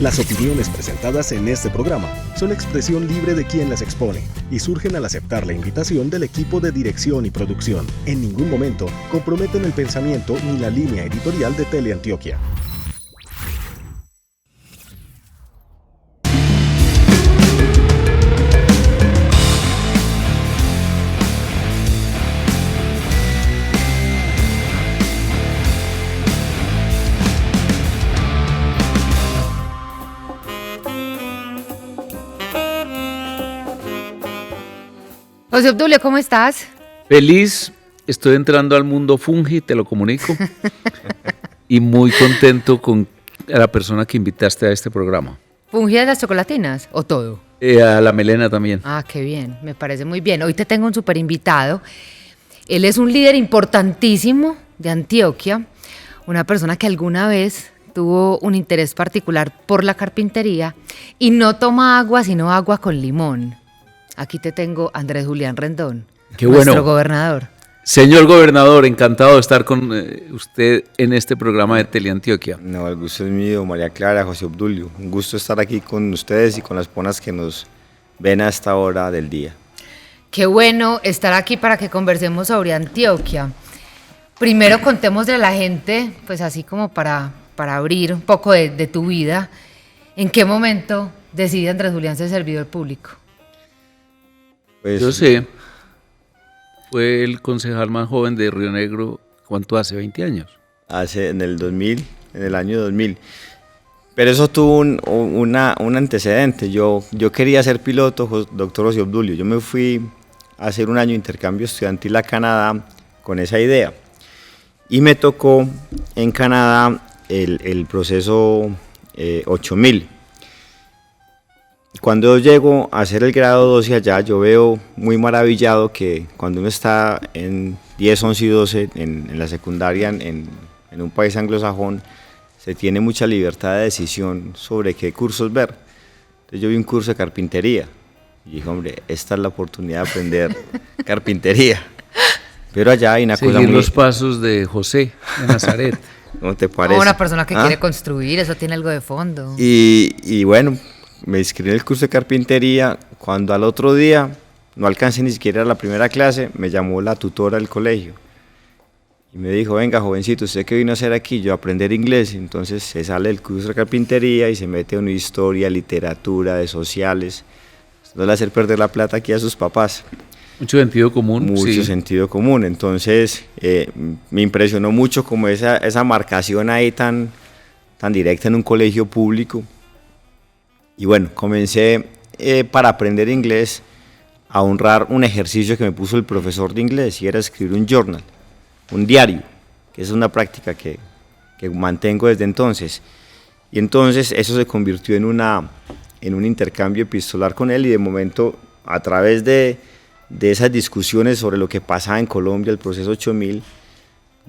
Las opiniones presentadas en este programa son expresión libre de quien las expone y surgen al aceptar la invitación del equipo de dirección y producción. En ningún momento comprometen el pensamiento ni la línea editorial de Teleantioquia. José Obdulio, ¿cómo estás? Feliz, estoy entrando al mundo fungi, te lo comunico, y muy contento con la persona que invitaste a este programa. ¿Fungi de las chocolatinas o todo? A la melena también. Ah, qué bien, me parece muy bien. Hoy te tengo un súper invitado. Él es un líder importantísimo de Antioquia, una persona que alguna vez tuvo un interés particular por la carpintería y no toma agua, sino agua con limón. Aquí te tengo Andrés Julián Rendón, Qué nuestro bueno. gobernador. Señor gobernador, encantado de estar con usted en este programa de Teleantioquia. No, el gusto es mío, María Clara, José Obdulio. Un gusto estar aquí con ustedes y con las personas que nos ven a esta hora del día. Qué bueno estar aquí para que conversemos sobre Antioquia. Primero contémosle a la gente, pues así como para abrir un poco de tu vida, ¿en qué momento decide Andrés Julián ser servidor público? Pues, Yo sé, fue el concejal más joven de Río Negro, ¿cuánto hace? 20 años. en el año 2000. Pero eso tuvo un antecedente. Yo quería ser piloto, doctor José Obdulio. Yo me fui a hacer un año de intercambio estudiantil a Canadá con esa idea. Y me tocó en Canadá el proceso 8000. Cuando yo llego a hacer el grado 12 allá, yo veo muy maravillado que cuando uno está en 10, 11 y 12 en la secundaria en un país anglosajón, se tiene mucha libertad de decisión sobre qué cursos ver. Entonces yo vi un curso de carpintería y dije, hombre, esta es la oportunidad de aprender carpintería. Pero allá hay una cosa Seguir muy... los pasos de José de Nazaret. ¿Cómo te parece? Una persona que quiere construir, eso tiene algo de fondo. Y bueno, me inscribí en el curso de carpintería. Cuando al otro día, no alcancé ni siquiera la primera clase, me llamó la tutora del colegio y me dijo, venga jovencito, ¿usted qué vino a hacer aquí? Yo a aprender inglés. Entonces se sale del curso de carpintería y se mete en historia, literatura, de sociales. No le hacer perder la plata aquí a sus papás. Mucho sentido común. Mucho sentido común. Entonces me impresionó mucho como esa marcación ahí tan directa en un colegio público. Y bueno, comencé para aprender inglés a honrar un ejercicio que me puso el profesor de inglés y era escribir un journal, un diario, que es una práctica que mantengo desde entonces. Y entonces eso se convirtió en un intercambio epistolar con él y de momento a través de esas discusiones sobre lo que pasaba en Colombia, el proceso 8000,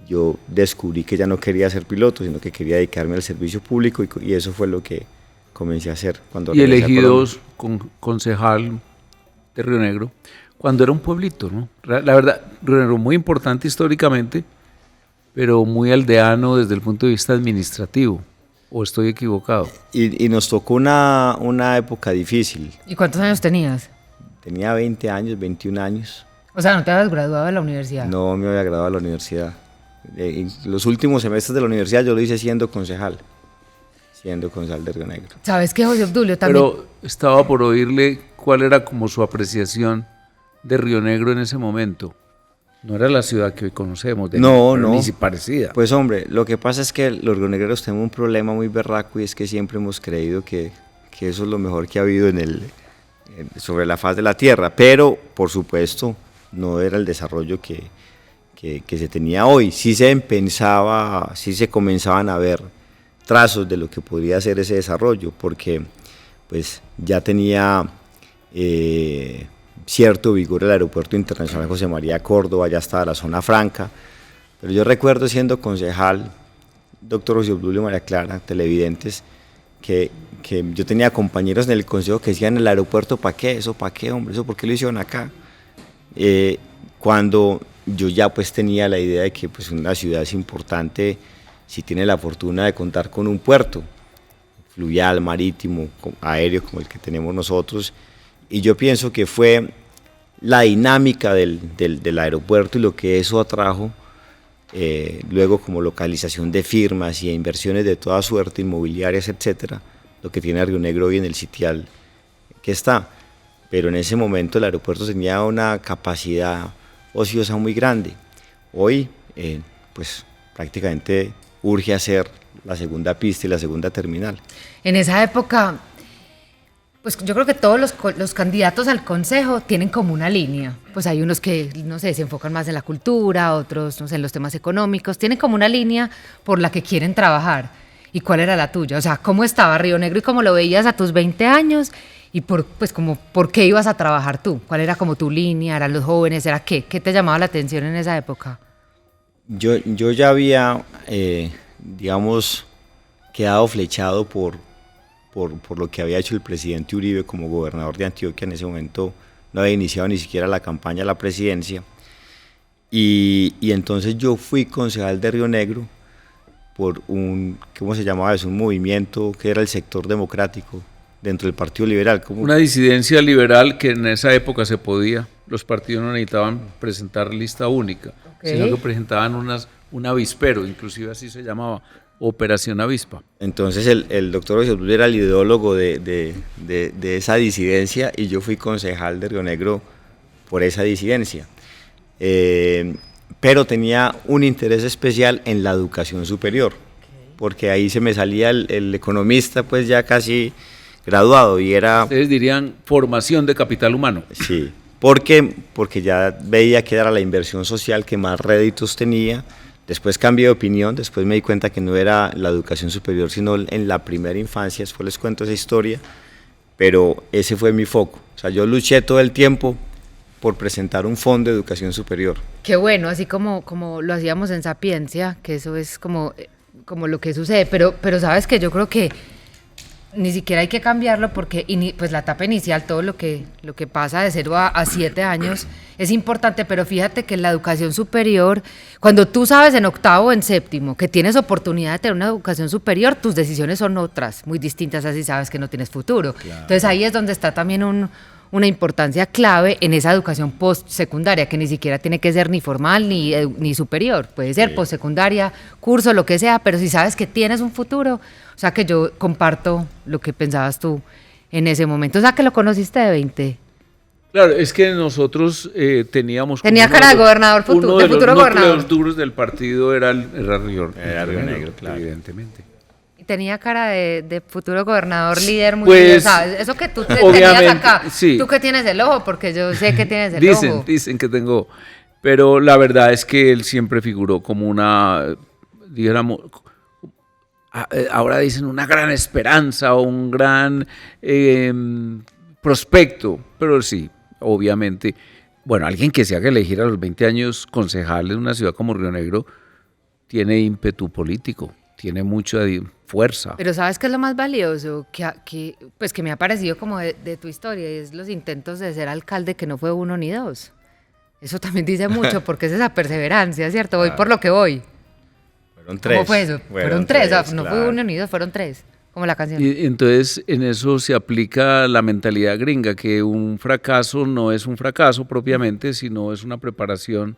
yo descubrí que ya no quería ser piloto, sino que quería dedicarme al servicio público y eso fue lo que comencé a hacer cuando y elegidos concejal de Río Negro cuando era un pueblito, ¿no? La verdad, Río Negro muy importante históricamente, pero muy aldeano desde el punto de vista administrativo, ¿o estoy equivocado? Y nos tocó una época difícil. ¿Y cuántos años tenías? Tenía 20 años, 21 años. O sea, ¿no te habías graduado de la universidad? No me había graduado de la universidad. Los últimos semestres de la universidad yo lo hice siendo concejal de Río Negro. ¿Sabes qué, José Obdulio? También... Pero estaba por oírle cuál era como su apreciación de Río Negro en ese momento. No era la ciudad que hoy conocemos, no, ni si parecida. Pues hombre, lo que pasa es que los rionegreros tenemos un problema muy berraco y es que siempre hemos creído que eso es lo mejor que ha habido sobre la faz de la tierra, pero por supuesto no era el desarrollo que se tenía hoy. Sí se comenzaban a ver trazos de lo que podría ser ese desarrollo, porque pues ya tenía cierto vigor el aeropuerto internacional José María Córdoba, ya estaba la zona franca, pero yo recuerdo siendo concejal, doctor José Obdulio, María Clara, televidentes, que yo tenía compañeros en el consejo que decían, el aeropuerto, ¿para qué? ¿Eso para qué, hombre? ¿Eso por qué lo hicieron acá? Cuando yo ya pues tenía la idea de que pues una ciudad es importante si tiene la fortuna de contar con un puerto. fluvial, marítimo, aéreo como el que tenemos nosotros, y yo pienso que fue la dinámica del aeropuerto y lo que eso atrajo, luego como localización de firmas y inversiones de toda suerte, inmobiliarias, etcétera, lo que tiene Río Negro hoy en el sitial que está. Pero en ese momento el aeropuerto tenía una capacidad ociosa muy grande. Hoy, pues prácticamente urge hacer la segunda pista y la segunda terminal. En esa época, pues yo creo que todos los candidatos al consejo tienen como una línea. Pues hay unos que, no sé, se enfocan más en la cultura, otros, no sé, en los temas económicos. Tienen como una línea por la que quieren trabajar. ¿Y cuál era la tuya? O sea, ¿cómo estaba Río Negro y cómo lo veías a tus 20 años? Y ¿por qué ibas a trabajar tú? ¿Cuál era como tu línea? ¿Eran los jóvenes? ¿Era qué? ¿Qué te llamaba la atención en esa época? Yo ya había, digamos, quedado flechado por lo que había hecho el presidente Uribe como gobernador de Antioquia. En ese momento no había iniciado ni siquiera la campaña a la presidencia. Y entonces yo fui concejal de Río Negro por ¿cómo se llamaba eso? Un movimiento que era el sector democrático dentro del Partido Liberal. Una disidencia liberal que en esa época se podía. Los partidos no necesitaban presentar lista única, sino que presentaban un avispero, inclusive así se llamaba, Operación Avispa. Entonces el doctor José Luis era el ideólogo de esa disidencia y yo fui concejal de Río Negro por esa disidencia. Pero tenía un interés especial en la educación superior, porque ahí se me salía el economista pues ya casi graduado y era... Ustedes dirían formación de capital humano. Sí, porque ya veía que era la inversión social que más réditos tenía. Después cambié de opinión, después me di cuenta que no era la educación superior, sino en la primera infancia, después les cuento esa historia, pero ese fue mi foco. O sea, yo luché todo el tiempo por presentar un fondo de educación superior. Qué bueno, así como lo hacíamos en Sapiencia, que eso es como lo que sucede, pero sabes que yo creo que ni siquiera hay que cambiarlo porque pues la etapa inicial, todo lo que pasa de 0 a 7 años es importante, pero fíjate que en la educación superior, cuando tú sabes en octavo o en séptimo que tienes oportunidad de tener una educación superior, tus decisiones son otras, muy distintas, así sabes que no tienes futuro. Claro. Entonces ahí es donde está también una importancia clave en esa educación postsecundaria, que ni siquiera tiene que ser ni formal ni superior, puede ser postsecundaria, curso, lo que sea, pero si sabes que tienes un futuro, o sea que yo comparto lo que pensabas tú en ese momento, o sea que lo conociste de 20. Claro, es que nosotros teníamos... Tenía cara de gobernador futuro, de futuro gobernador. Uno de los duros del partido era Río Negro, claro. Evidentemente. Tenía cara de futuro gobernador líder muy pues, bien, ¿sabes? Eso que tú tenías acá, sí. Tú que tienes el ojo, porque yo sé que tienes el ojo. Dicen que tengo, pero la verdad es que él siempre figuró como una, dijéramos, ahora dicen una gran esperanza o un gran prospecto, pero sí, obviamente, bueno, alguien que se haga elegir a los 20 años concejal en una ciudad como Río Negro tiene ímpetu político. Tiene mucha fuerza. Pero ¿sabes qué es lo más valioso? Que me ha parecido como de tu historia, y es los intentos de ser alcalde, que no fue 1 ni 2. Eso también dice mucho, porque es esa perseverancia, ¿cierto? Voy por lo que voy. Fueron 3. ¿Cómo fue eso? Fueron 3, o sea, no fue 1 ni 2, fueron 3, como la canción. Y entonces en eso se aplica la mentalidad gringa, que un fracaso no es un fracaso propiamente, sino es una preparación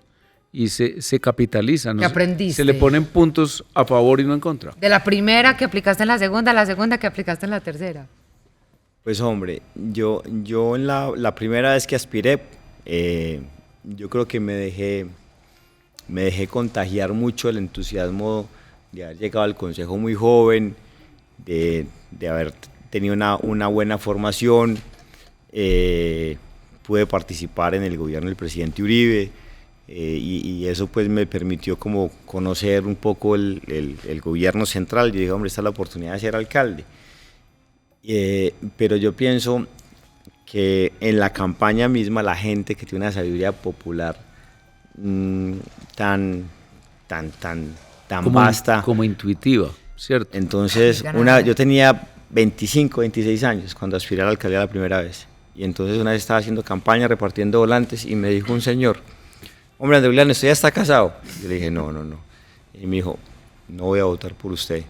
y se capitaliza, ¿no? ¿Qué aprendiste? Se le ponen puntos a favor y no en contra. De la primera que aplicaste en la segunda que aplicaste en la tercera. Pues hombre, yo en la primera vez que aspiré, yo creo que me dejé contagiar mucho el entusiasmo de haber llegado al consejo muy joven, de haber tenido una buena formación, pude participar en el gobierno del presidente Uribe, y eso pues me permitió como conocer un poco el gobierno central. Yo dije, hombre, esta es la oportunidad de ser alcalde. Pero yo pienso que en la campaña misma la gente que tiene una sabiduría popular tan vasta. Como intuitiva, ¿cierto? Entonces, yo tenía 25, 26 años cuando aspiré a la alcaldía la primera vez. Y entonces una vez estaba haciendo campaña, repartiendo volantes, y me dijo un señor, hombre, Andrés Julián, ¿usted ya está casado? Yo le dije, no. Y me dijo, no voy a votar por usted.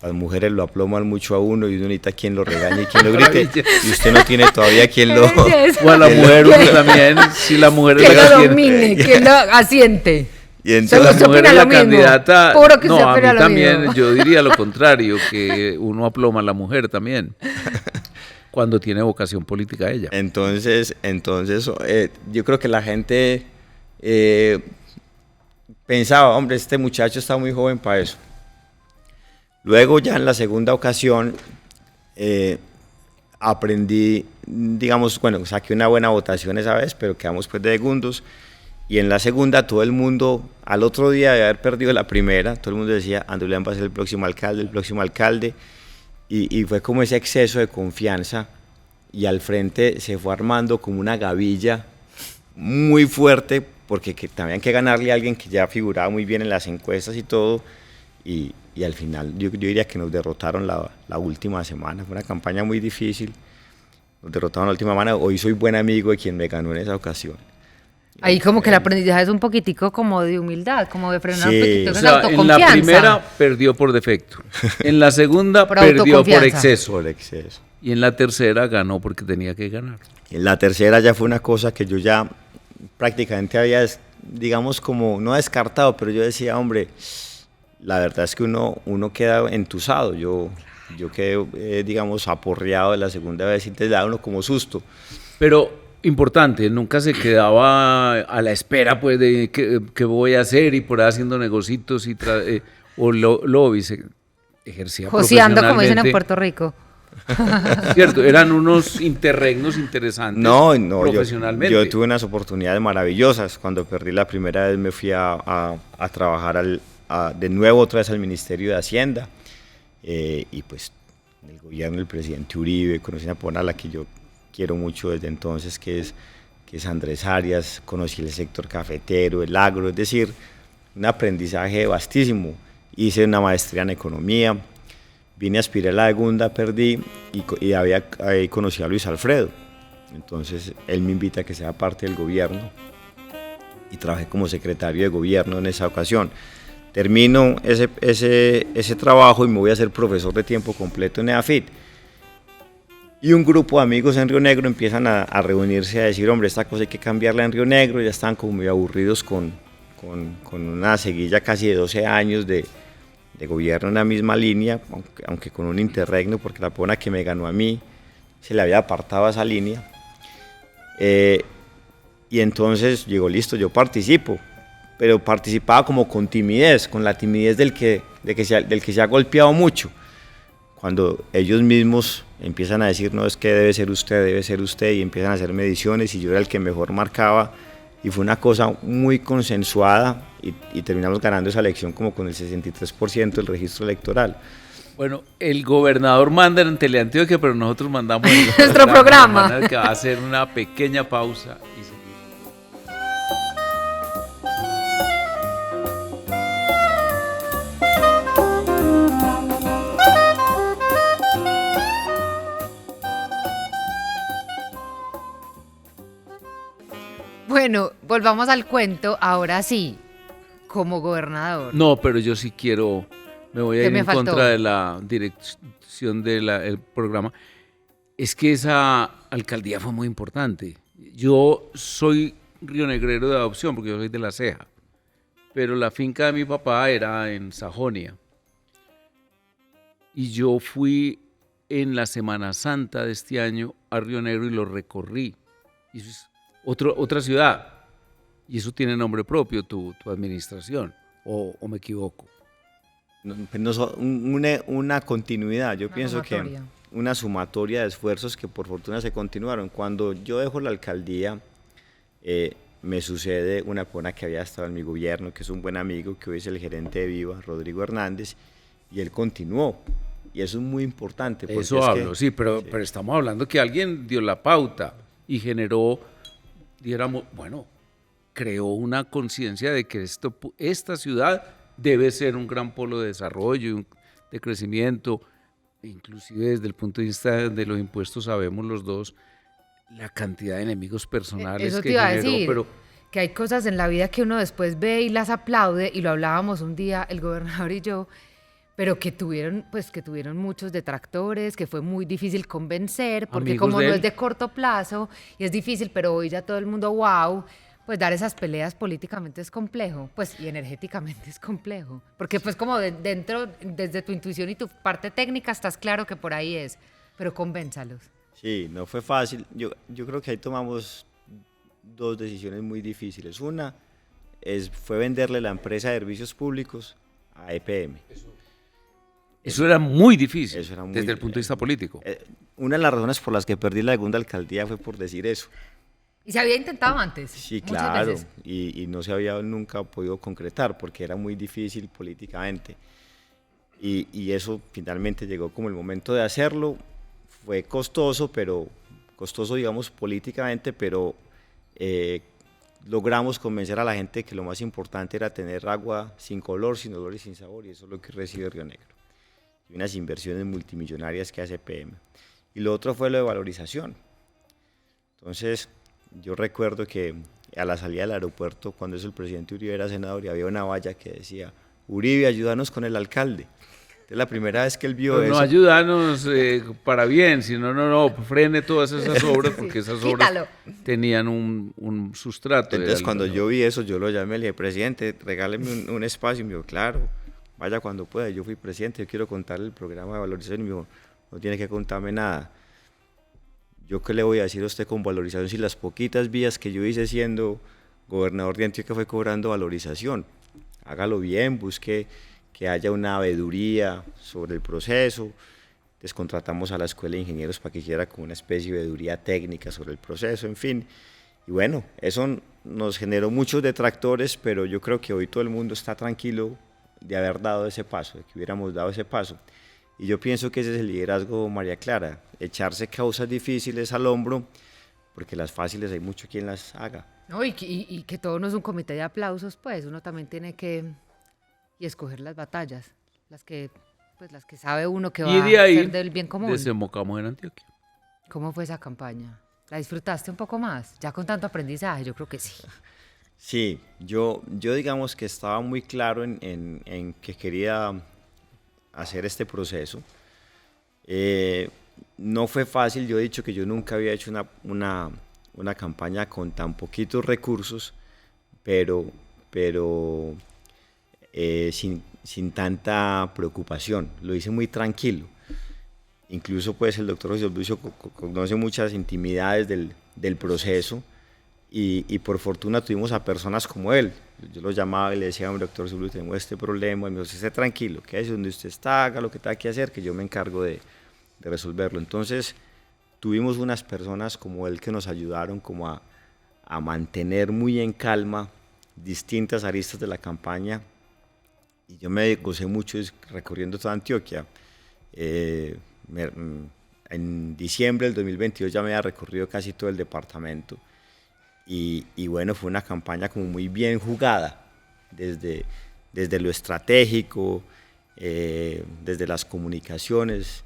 las mujeres lo aploman mucho a uno y uno necesita quien lo regañe y quien lo grite, y usted no tiene todavía quien lo... O a la mujer uno también, si la mujer es Que la lo que domine, que lo asiente. Y si entonces, la mujer es la opina lo mismo. candidata, Puro que no, usted a mí opina lo también, mismo. yo diría lo contrario, que uno aploma a la mujer también, cuando tiene vocación política ella. entonces yo creo que la gente pensaba, hombre, este muchacho está muy joven para eso. Luego ya en la segunda ocasión aprendí, digamos, bueno, saqué una buena votación esa vez, pero quedamos pues de segundos. Y en la segunda todo el mundo, al otro día de haber perdido la primera, todo el mundo decía, Andrew León va a ser el próximo alcalde. Y fue como ese exceso de confianza. Y al frente se fue armando como una gavilla muy fuerte, porque tenían que ganarle a alguien que ya figuraba muy bien en las encuestas y todo. Y al final yo diría que nos derrotaron la última semana. Fue una campaña muy difícil. Nos derrotaron la última semana. Hoy soy buen amigo de quien me ganó en esa ocasión. Ahí como que el aprendizaje es un poquitico como de humildad, como de frenar Sí. un poquito O esa sea, en autoconfianza. la primera perdió por defecto, en la segunda Por perdió por autoconfianza. exceso Por exceso. y en la tercera ganó porque tenía que ganar. En la tercera ya fue una cosa que yo ya prácticamente había, digamos, como no descartado, pero yo decía, hombre, la verdad es que uno queda entusado. Yo quedé, digamos, aporreado de la segunda vez y te da uno como susto. Pero importante, nunca se quedaba a la espera pues de qué voy a hacer y por ahí haciendo negocitos o lobbies, ejercía Joseando, como dicen en profesionalmente. Puerto Rico. Cierto, eran unos interregnos interesantes No, profesionalmente. yo tuve unas oportunidades maravillosas. Cuando perdí la primera vez me fui a trabajar de nuevo otra vez al Ministerio de Hacienda. Y pues en el gobierno del presidente Uribe, conocí a una persona a la que yo quiero mucho desde entonces, que es Andrés Arias. Conocí el sector cafetero, el agro, es decir, un aprendizaje vastísimo. Hice una maestría en economía, vine a aspirar a la segunda, perdí y ahí conocí a Luis Alfredo. Entonces él me invita a que sea parte del gobierno y trabajé como secretario de gobierno en esa ocasión. Termino ese trabajo y me voy a ser profesor de tiempo completo en EAFIT. Y un grupo de amigos en Río Negro empiezan a reunirse a decir, hombre, esta cosa hay que cambiarla en Río Negro. Ya están como muy aburridos con una seguilla casi de 12 años de gobierno en la misma línea, aunque con un interregno, porque la persona que me ganó a mí se le había apartado esa línea. Y entonces llegó, listo, yo participo, pero participaba como con timidez, con la timidez del que se ha golpeado mucho. Cuando ellos mismos empiezan a decir, no, es que debe ser usted, y empiezan a hacer mediciones, y yo era el que mejor marcaba, y fue una cosa muy consensuada, y terminamos ganando esa elección como con el 63% del registro electoral. Bueno, el gobernador manda en Teleantioquia, pero nosotros mandamos Nuestro programa. de manera que va a hacer una pequeña pausa y seguimos. Bueno, volvamos al cuento, ahora sí, como gobernador. No, pero yo sí quiero, me voy a ¿Qué ir me en faltó? contra de la dirección del programa. Es que esa alcaldía fue muy importante. Yo soy rionegrero de adopción porque yo soy de La Ceja, pero la finca de mi papá era en Sajonia. Y yo fui en la Semana Santa de este año a Río Negro y lo recorrí. Y eso es otra ciudad. Y eso tiene nombre propio, tu administración. ¿O me equivoco? Una continuidad, yo pienso que sumatoria. una sumatoria de esfuerzos que por fortuna se continuaron. Cuando yo dejo la alcaldía, me sucede una persona que había estado en mi gobierno, que es un buen amigo, que hoy es el gerente de Viva, Rodrigo Hernández, y él continuó. Y eso es muy importante. Porque Eso es hablo, que, sí, pero estamos hablando que alguien dio la pauta y generó, dijéramos, bueno, creó una conciencia de que esta ciudad debe ser un gran polo de desarrollo, de crecimiento, inclusive desde el punto de vista de los impuestos sabemos los dos la cantidad de enemigos personales Eso que te iba a generó, decir, pero que hay cosas en la vida que uno después ve y las aplaude, y lo hablábamos un día el gobernador y yo, pero que tuvieron muchos detractores, que fue muy difícil convencer, porque Amigos como de no él. es de corto plazo y es difícil, pero hoy ya todo el mundo, wow, pues dar esas peleas políticamente es complejo, pues y energéticamente es complejo, porque pues como dentro, desde tu intuición y tu parte técnica estás claro que por ahí es, pero convénzalos. Sí, no fue fácil. Yo creo que ahí tomamos dos decisiones muy difíciles. Una fue venderle la empresa de servicios públicos a EPM. Eso era muy difícil Eso era muy desde el punto de vista político. Una de las razones por las que perdí la segunda alcaldía fue por decir eso. Y se había intentado antes. Sí, muchas claro, veces. y no se había nunca podido concretar porque era muy difícil políticamente. Y eso finalmente llegó como el momento de hacerlo. Fue costoso, costoso digamos políticamente, pero logramos convencer a la gente que lo más importante era tener agua sin color, sin olor y sin sabor, y eso es lo que recibe Río Negro. Y unas inversiones multimillonarias que hace PM. Y lo otro fue lo de valorización. Entonces, yo recuerdo que a la salida del aeropuerto, cuando eso el presidente Uribe era senador, y había una valla que decía, Uribe, ayúdanos con el alcalde. Entonces, la primera vez que él vio Pero no eso... ayúdanos para bien, sino no, frene todas esas obras, porque esas obras Quítalo. tenían un sustrato. Entonces, cuando yo vi eso, yo lo llamé, le dije, presidente, regáleme un espacio. Y me dijo, claro, vaya cuando pueda. Yo fui presidente, yo quiero contarle el programa de valorización. Y me dijo, no tiene que contarme nada. ¿Yo qué le voy a decir a usted con valorización si las poquitas vías que yo hice siendo gobernador de Antioquia fue cobrando valorización? Hágalo bien, busque que haya una veeduría sobre el proceso. Descontratamos a la Escuela de Ingenieros para que hiciera como una especie de veeduría técnica sobre el proceso, en fin. Y bueno, eso nos generó muchos detractores, pero yo creo que hoy todo el mundo está tranquilo de haber dado ese paso, de que hubiéramos dado ese paso. Y yo pienso que ese es el liderazgo, María Clara, echarse causas difíciles al hombro, porque las fáciles hay mucho quien las haga. No, y que todo no es un comité de aplausos, pues uno también tiene que escoger las batallas, las que sabe uno que va Y de a ahí ser del bien común. desembocamos en Antioquia. ¿Cómo fue esa campaña? ¿La disfrutaste un poco más? Ya con tanto aprendizaje, yo creo que sí. Sí, yo digamos que estaba muy claro en que quería hacer este proceso. No fue fácil, yo he dicho que yo nunca había hecho una campaña con tan poquitos recursos, pero sin tanta preocupación. Lo hice muy tranquilo. Incluso pues el doctor José Lucio conoce muchas intimidades del proceso y por fortuna tuvimos a personas como él. Yo lo llamaba y le decía, doctor José Lucio, tengo este problema, y me dijo, esté tranquilo, quédese donde usted está, haga lo que tenga que hacer, que yo me encargo de resolverlo. Entonces tuvimos unas personas como él que nos ayudaron como a mantener muy en calma distintas aristas de la campaña, y yo me gocé mucho recorriendo toda Antioquia. En diciembre del 2022 ya me había recorrido casi todo el departamento y bueno, fue una campaña como muy bien jugada desde lo estratégico, desde las comunicaciones,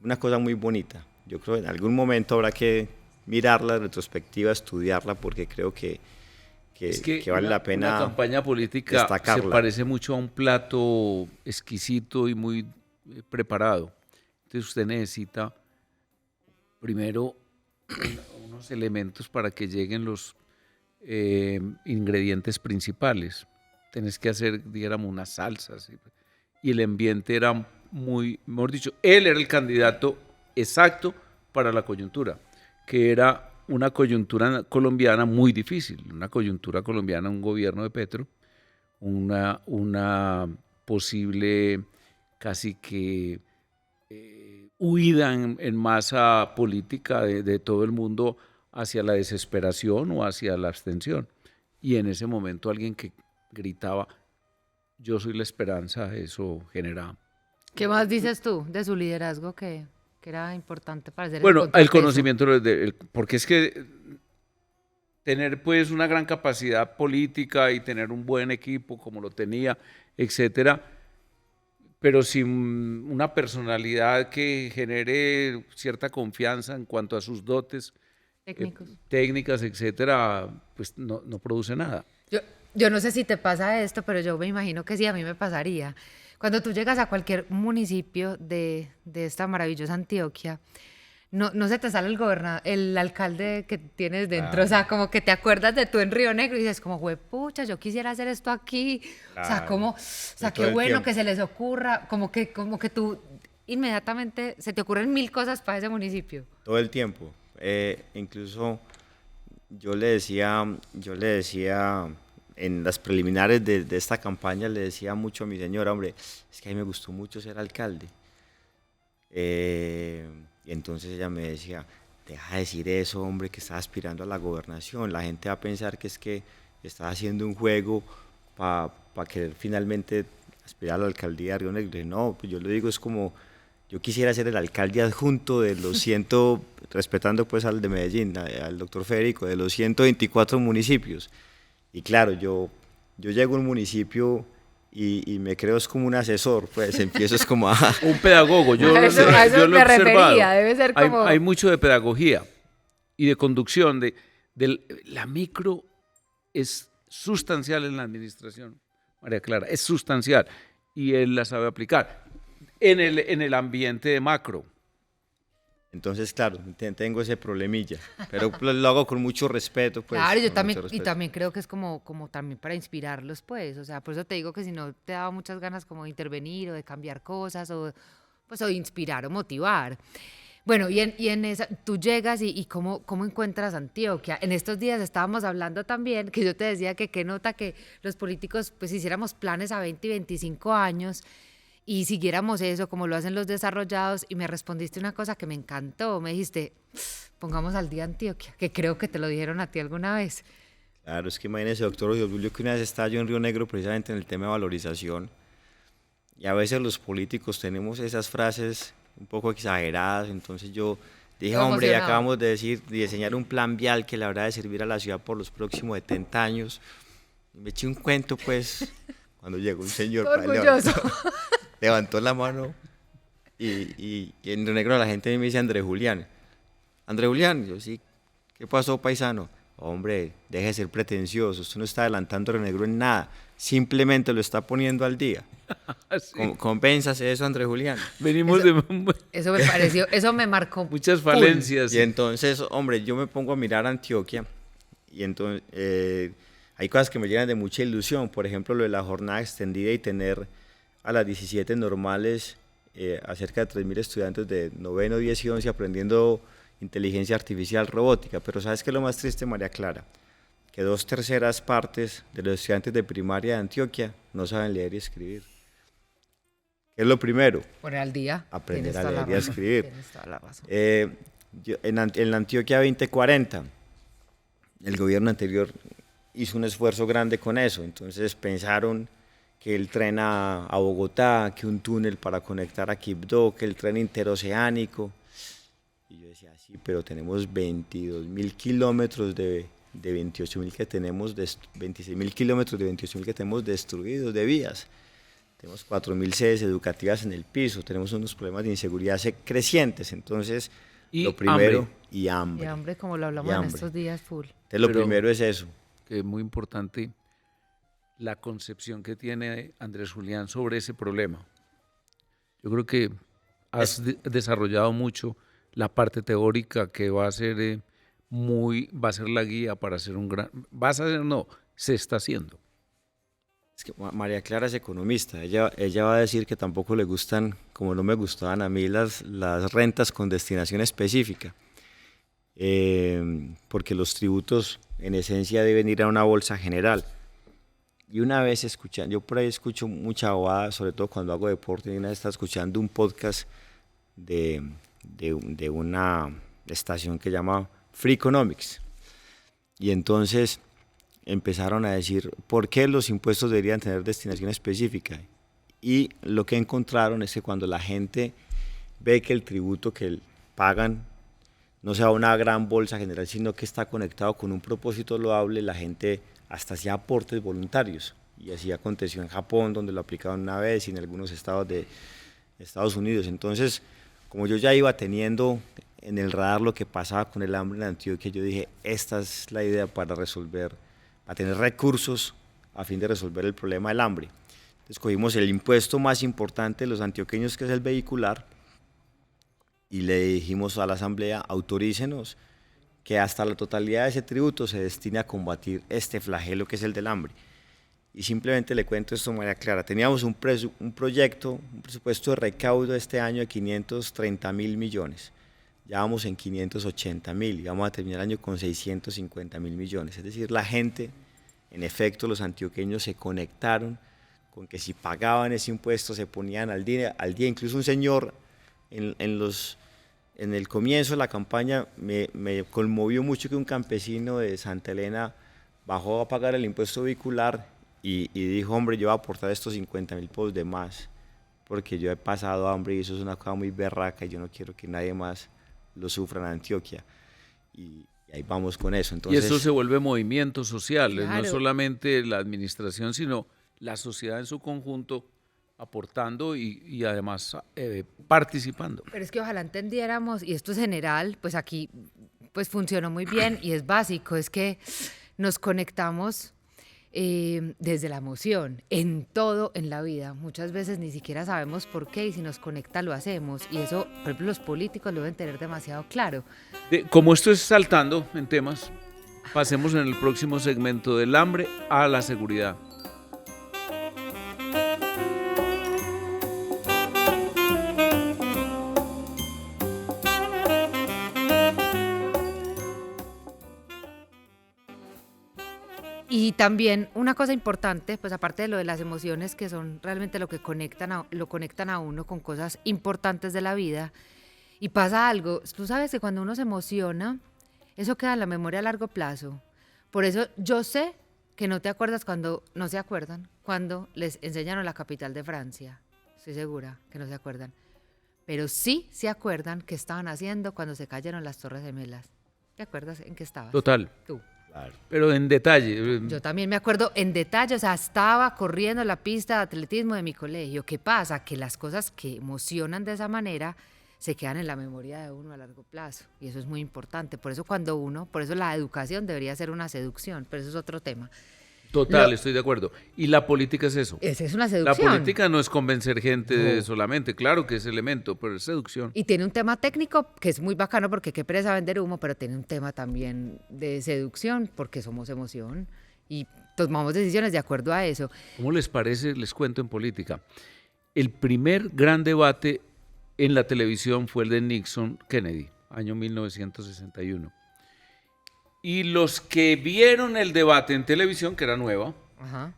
una cosa muy bonita. Yo creo que en algún momento habrá que mirarla en retrospectiva, estudiarla, porque creo que vale la pena. Una campaña política destacarla. se parece mucho a un plato exquisito y muy preparado. Entonces usted necesita primero unos elementos para que lleguen los ingredientes principales. Tenés que hacer, digamos, unas salsas. Y el ambiente era muy, mejor dicho, él era el candidato exacto para la coyuntura, que era una coyuntura colombiana muy difícil, una coyuntura colombiana, un gobierno de Petro, una posible casi que huida en masa política de todo el mundo hacia la desesperación o hacia la abstención. Y en ese momento alguien que gritaba, yo soy la esperanza, eso genera. ¿Qué más dices tú de su liderazgo que era importante para hacer Bueno, el contrapeso? el conocimiento, porque es que tener pues una gran capacidad política y tener un buen equipo como lo tenía, etcétera, pero sin una personalidad que genere cierta confianza en cuanto a sus dotes técnicas, etcétera, pues no produce nada. Yo no sé si te pasa esto, pero yo me imagino que sí, a mí me pasaría. Cuando tú llegas a cualquier municipio de esta maravillosa Antioquia, no se te sale el alcalde que tienes dentro, o sea, como que te acuerdas de tú en Río Negro y dices como, huepucha, yo quisiera hacer esto aquí, o sea, como, o sea, qué bueno que se les ocurra, como que tú inmediatamente se te ocurren 1000 cosas para ese municipio. Todo el tiempo, incluso yo le decía en las preliminares de esta campaña, le decía mucho a mi señora, hombre, es que a mí me gustó mucho ser alcalde. Y entonces ella me decía, deja de decir eso, hombre, que estás aspirando a la gobernación, la gente va a pensar que es que estás haciendo un juego para querer finalmente aspirar a la alcaldía de Río Negro. No, pues yo le digo, es como, yo quisiera ser el alcalde adjunto de los respetando pues al de Medellín, al doctor Federico, de los 124 municipios. Y claro, yo llego a un municipio y me creo es como un asesor, pues empiezo es como a... Un pedagogo, yo A eso lo he me observado. refería, debe ser como... Hay mucho de pedagogía y de conducción, la micro es sustancial en la administración, María Clara, es sustancial y él la sabe aplicar en el ambiente de macro. Entonces, claro, tengo ese problemilla, pero lo hago con mucho respeto. Pues, claro, yo también, y también creo que es como también para inspirarlos, pues, o sea, por eso te digo que si no te daba muchas ganas como de intervenir o de cambiar cosas o de inspirar o motivar. Bueno, y en esa, tú llegas y ¿cómo encuentras Antioquia? En estos días estábamos hablando también, que yo te decía que qué nota que los políticos pues hiciéramos planes a 20 y 25 años y siguiéramos eso como lo hacen los desarrollados, y me respondiste una cosa que me encantó, me dijiste, pongamos al día Antioquia, que creo que te lo dijeron a ti alguna vez. Claro, es que imagínese, doctor Julio, que una vez estaba yo en Río Negro precisamente en el tema de valorización, y a veces los políticos tenemos esas frases un poco exageradas, entonces yo dije, hombre, ya acabamos de diseñar un plan vial que le habrá de servir a la ciudad por los próximos 70 años, y me eché un cuento, pues, cuando llegó un señor levantó la mano y en Río Negro la gente me dice Andrés Julián. Andrés Julián, yo sí, ¿qué pasó, paisano? Hombre, deje de ser pretencioso, usted no está adelantando Río Negro en nada, simplemente lo está poniendo al día. Sí. Compénsase eso, Andrés Julián. Venimos eso me pareció, eso me marcó. Muchas falencias. Y entonces, hombre, yo me pongo a mirar Antioquia y entonces hay cosas que me llenan de mucha ilusión, por ejemplo, lo de la jornada extendida y tener a las 17 normales a cerca de 3.000 estudiantes de noveno, 10 y 11 aprendiendo inteligencia artificial, robótica. Pero ¿sabes qué es lo más triste, María Clara? Que 2/3 partes de los estudiantes de primaria de Antioquia no saben leer y escribir. ¿Qué es lo primero? Poner al día. Aprender a leer y a escribir. Tienes toda la razón. En la Antioquia 2040, el gobierno anterior hizo un esfuerzo grande con eso, entonces pensaron que el tren a Bogotá, que un túnel para conectar a Quibdó, que el tren interoceánico. Y yo decía, sí, pero tenemos 22.000 kilómetros de 28.000 que tenemos, 26.000 kilómetros de 28.000 que tenemos destruidos de vías. Tenemos 4.000 sedes educativas en el piso, tenemos unos problemas de inseguridad crecientes, entonces lo primero, hambre. Y hambre. Y hambre, como lo hablamos en estos días, full. Entonces lo primero es eso. Que es muy importante la concepción que tiene Andrés Julián sobre ese problema. Yo creo que has desarrollado mucho la parte teórica que va a ser la guía para hacer se está haciendo. Es que María Clara es economista, ella va a decir que tampoco le gustan, como no me gustaban a mí, las rentas con destinación específica, porque los tributos en esencia deben ir a una bolsa general. Y una vez yo por ahí escucho mucha bobada, sobre todo cuando hago deporte, y una vez estaba escuchando un podcast de una estación que llama Free Economics, y entonces empezaron a decir por qué los impuestos deberían tener destinación específica, y lo que encontraron es que cuando la gente ve que el tributo que pagan no sea una gran bolsa general, sino que está conectado con un propósito loable, la gente hasta hacía aportes voluntarios, y así aconteció en Japón, donde lo aplicaron una vez, y en algunos estados de Estados Unidos. Entonces, como yo ya iba teniendo en el radar lo que pasaba con el hambre en Antioquia, yo dije, esta es la idea para tener recursos a fin de resolver el problema del hambre. Escogimos el impuesto más importante de los antioqueños, que es el vehicular, y le dijimos a la asamblea, autorícenos que hasta la totalidad de ese tributo se destine a combatir este flagelo que es el del hambre. Y simplemente le cuento esto de manera clara. Teníamos un proyecto, un presupuesto de recaudo este año de 530.000 millones. Ya vamos en 580.000 y vamos a terminar el año con 650.000 millones. Es decir, la gente, en efecto, los antioqueños se conectaron con que si pagaban ese impuesto se ponían al día. Incluso un señor en el comienzo de la campaña me conmovió mucho que un campesino de Santa Elena bajó a pagar el impuesto vehicular y dijo, hombre, yo voy a aportar estos 50.000 pesos de más porque yo he pasado hambre y eso es una cosa muy berraca y yo no quiero que nadie más lo sufra en Antioquia. Y ahí vamos con eso. Entonces, y eso se vuelve movimiento social, claro. No solamente la administración, sino la sociedad en su conjunto aportando y además participando. Pero es que ojalá entendiéramos, y esto es general, pues aquí pues funcionó muy bien y es básico, es que nos conectamos desde la emoción, en todo en la vida. Muchas veces ni siquiera sabemos por qué y si nos conecta lo hacemos. Y eso, por ejemplo, los políticos lo deben tener demasiado claro. Como esto es saltando en temas, pasemos en el próximo segmento del hambre a la seguridad. Y también una cosa importante, pues aparte de lo de las emociones, que son realmente lo conectan a uno con cosas importantes de la vida, y pasa algo, tú sabes que cuando uno se emociona, eso queda en la memoria a largo plazo. Por eso yo sé que no te acuerdas no se acuerdan cuando les enseñaron la capital de Francia. Estoy segura que no se acuerdan. Pero sí se acuerdan qué estaban haciendo cuando se cayeron las Torres Gemelas. ¿Te acuerdas en qué estabas? Total. Tú. claro. Pero en detalle. Yo también me acuerdo en detalle, o sea, estaba corriendo la pista de atletismo de mi colegio. ¿Qué pasa? Que las cosas que emocionan de esa manera se quedan en la memoria de uno a largo plazo. Y eso es muy importante. Por eso la educación debería ser una seducción, pero eso es otro tema. Total, estoy de acuerdo. Y la política es eso. Esa es una La seducción. política no es convencer gente No. solamente, claro que es elemento, pero es seducción. Y tiene un tema técnico que es muy bacano porque qué pereza vender humo, pero tiene un tema también de seducción porque somos emoción y tomamos decisiones de acuerdo a eso. ¿Cómo les parece? Les cuento en política. El primer gran debate en la televisión fue el de Nixon-Kennedy, año 1961. Y los que vieron el debate en televisión, que era nueva, Ajá.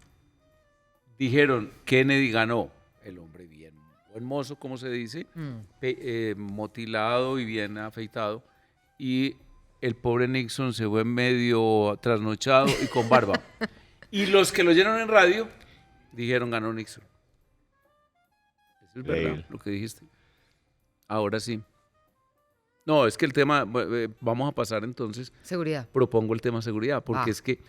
dijeron, Kennedy ganó. El hombre bien, buen mozo, como se dice, motilado y bien afeitado. Y el pobre Nixon se fue medio trasnochado y con barba. Y los que lo oyeron en radio dijeron, ganó Nixon. Eso es verdad, lo que dijiste. Ahora sí. No, es que el tema, vamos a pasar entonces. Seguridad. Propongo el tema seguridad, porque es que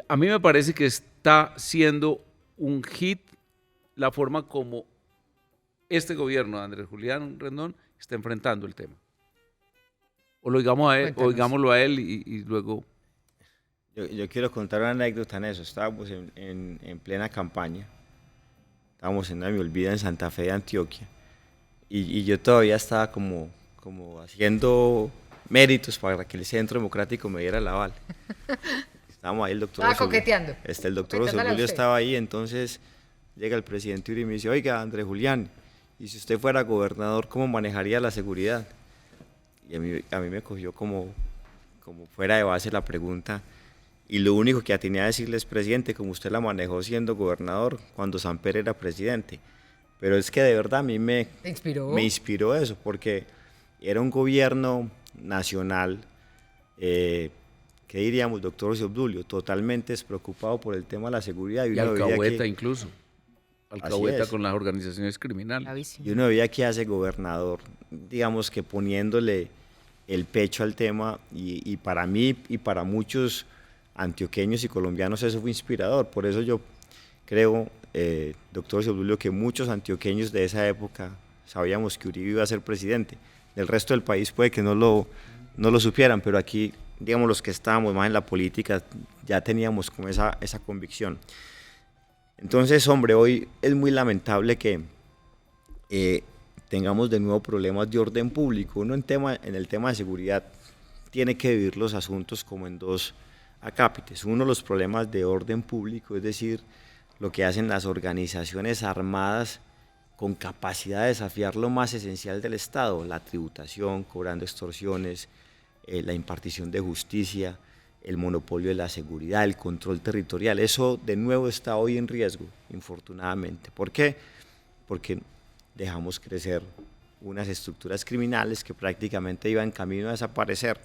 a mí me parece que está siendo un hit la forma como este gobierno de Andrés Julián Rendón está enfrentando el tema. O lo digamos a él, Cuéntanos. o digámoslo a él y luego. Yo quiero contar una anécdota en eso. Estábamos en plena campaña. Estábamos en Me Olvida en Santa Fe de Antioquia. Y yo todavía estaba como haciendo méritos para que el Centro Democrático me diera el aval. Estábamos ahí, el doctor Estaba coqueteando. El doctor Coqueteándole a Osorio usted. estaba ahí, entonces llega el presidente Uribe y me dice, oiga, Andrés Julián, y si usted fuera gobernador, ¿cómo manejaría la seguridad? Y a mí me cogió como fuera de base la pregunta. Y lo único que atiné a decirles, presidente, como usted la manejó siendo gobernador cuando Samper era presidente. Pero es que de verdad a mí me inspiró eso, porque era un gobierno nacional, ¿qué diríamos, doctor Obdulio? Totalmente despreocupado por el tema de la seguridad. Y uno veía alcahueta que- incluso. Así Alcahueta es. con las organizaciones criminales. Bravísimo. Y uno veía que hace gobernador, digamos que poniéndole el pecho al tema, y para mí y para muchos antioqueños y colombianos eso fue inspirador. Por eso yo creo, doctor Obdulio, que muchos antioqueños de esa época sabíamos que Uribe iba a ser presidente. Del resto del país puede que no lo supieran, pero aquí, digamos, los que estábamos más en la política ya teníamos como esa convicción. Entonces, hombre, hoy es muy lamentable que tengamos de nuevo problemas de orden público. Uno en el tema de seguridad tiene que vivir los asuntos como en dos acápites. Uno, los problemas de orden público, es decir, lo que hacen las organizaciones armadas con capacidad de desafiar lo más esencial del Estado, la tributación, cobrando extorsiones, la impartición de justicia, el monopolio de la seguridad, el control territorial. Eso de nuevo está hoy en riesgo, infortunadamente. ¿Por qué? Porque dejamos crecer unas estructuras criminales que prácticamente iban en camino a desaparecer.